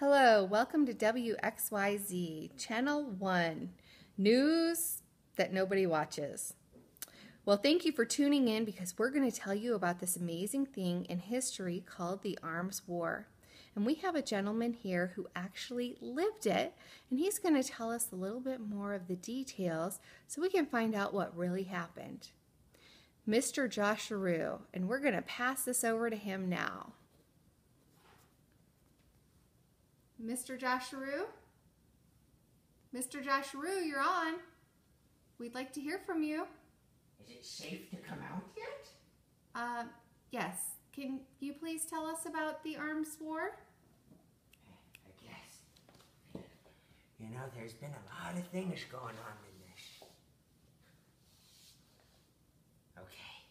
Hello, welcome to WXYZ, Channel 1, news that nobody watches. Well, thank you for tuning in because we're going to tell you about this amazing thing in history called the Arms War. And we have a gentleman here who actually lived it, and he's going to tell us a little bit more of the details so we can find out what really happened. Mr. Josharoo, and we're going to pass this over to him now. Mr. Josharoo? Mr. Josharoo, you're on. We'd like to hear from you. Is it safe to come out yet? Yes. Can you please tell us about the Arms War? I guess. You know, there's been a lot of things going on in this. Okay,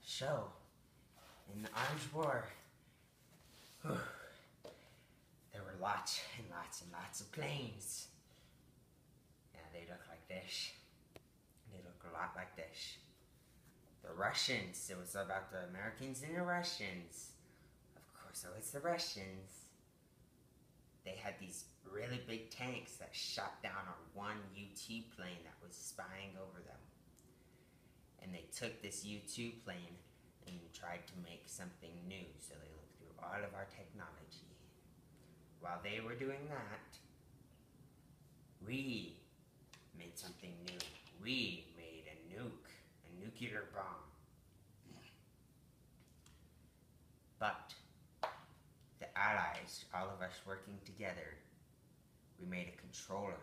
so, in the Arms War, there were lots and lots and lots of planes. Yeah, they look like this. They look a lot like this. The Russians, it was about the Americans and the Russians. Of course, it was the Russians. They had these really big tanks that shot down on one UT plane that was spying over them. And they took this U-2 plane and tried to make something new. So they looked through all of our technology. While they were doing that, we made something new. We made a nuke, a nuclear bomb. But the Allies, all of us working together, we made a controller.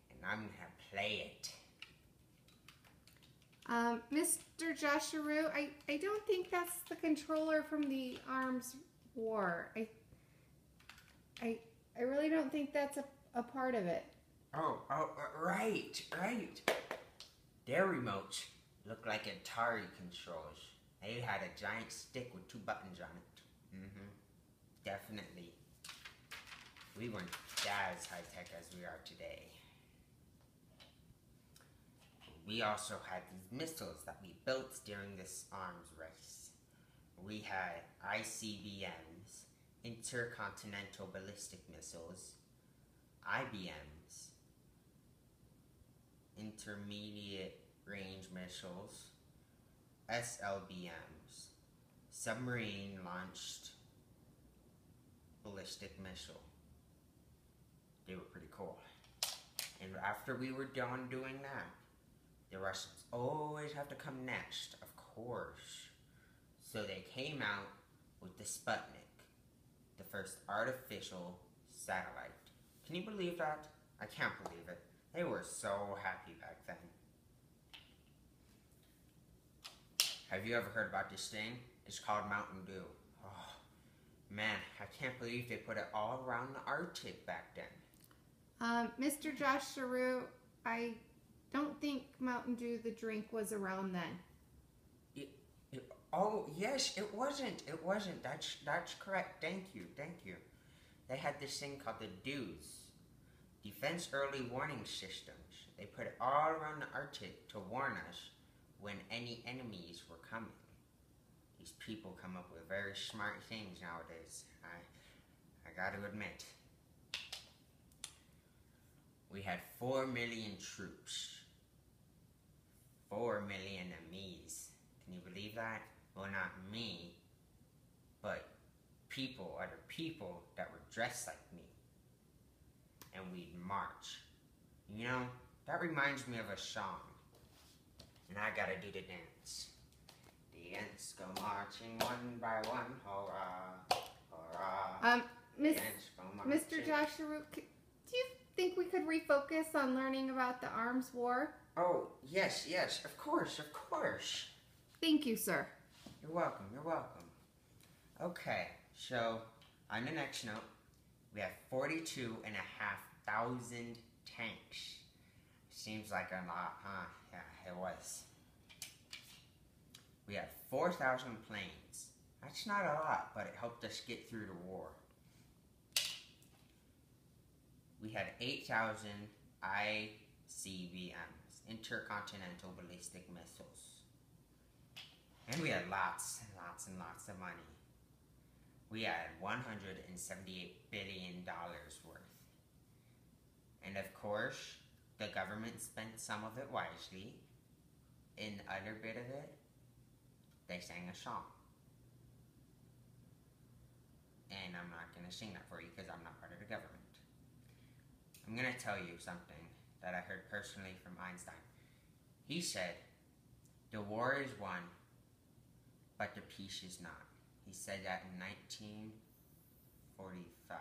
And I'm gonna play it. Mr. Josharoo, I don't think that's the controller from the Arms War. I really don't think that's a part of it. Right. Their remotes look like Atari controls. They had a giant stick with 2 buttons on it. Definitely. We weren't as high-tech as we are today. We also had these missiles that we built during this arms race. We had ICBMs, intercontinental ballistic missiles, IBMs, intermediate range missiles, SLBMs, submarine launched ballistic missile. They were pretty cool. And after we were done doing that, the Russians always have to come next, of course. So they came out with the Sputnik, the first artificial satellite. Can you believe that? I can't believe it. They were so happy back then. Have you ever heard about this thing? It's called Mountain Dew. Oh, man, I can't believe they put it all around the Arctic back then. Mr. Josharoo, I don't think Mountain Dew, the drink, was around then. Oh, yes, it wasn't. That's correct. Thank you. They had this thing called the DEWS, Defense Early Warning Systems. They put it all around the Arctic to warn us when any enemies were coming. These people come up with very smart things nowadays. I gotta admit. We had 4 million troops. 4 million enemies. Can you believe that? Well, not me, but other people that were dressed like me. And we'd march. You know, that reminds me of a song. And I gotta do the dance. The ants go marching one by one, hurrah, hurrah. Mr. Josharoo, do you think we could refocus on learning about the Arms War? Oh, yes, of course. Thank you, sir. You're welcome. Okay, so on the next note, we have 42,500 tanks. Seems like a lot, huh? Yeah, it was. We have 4,000 planes. That's not a lot, but it helped us get through the war. We had 8,000 ICBMs, intercontinental ballistic missiles. And we had lots and lots and lots of money. we had $178 billion worth. And of course, the government spent some of it wisely. In the other bit of it, they sang a song. And I'm not going to sing that for you because I'm not part of the government. I'm going to tell you something that I heard personally from Einstein. He said, the war is won, but the peace is not. He said that in 1945.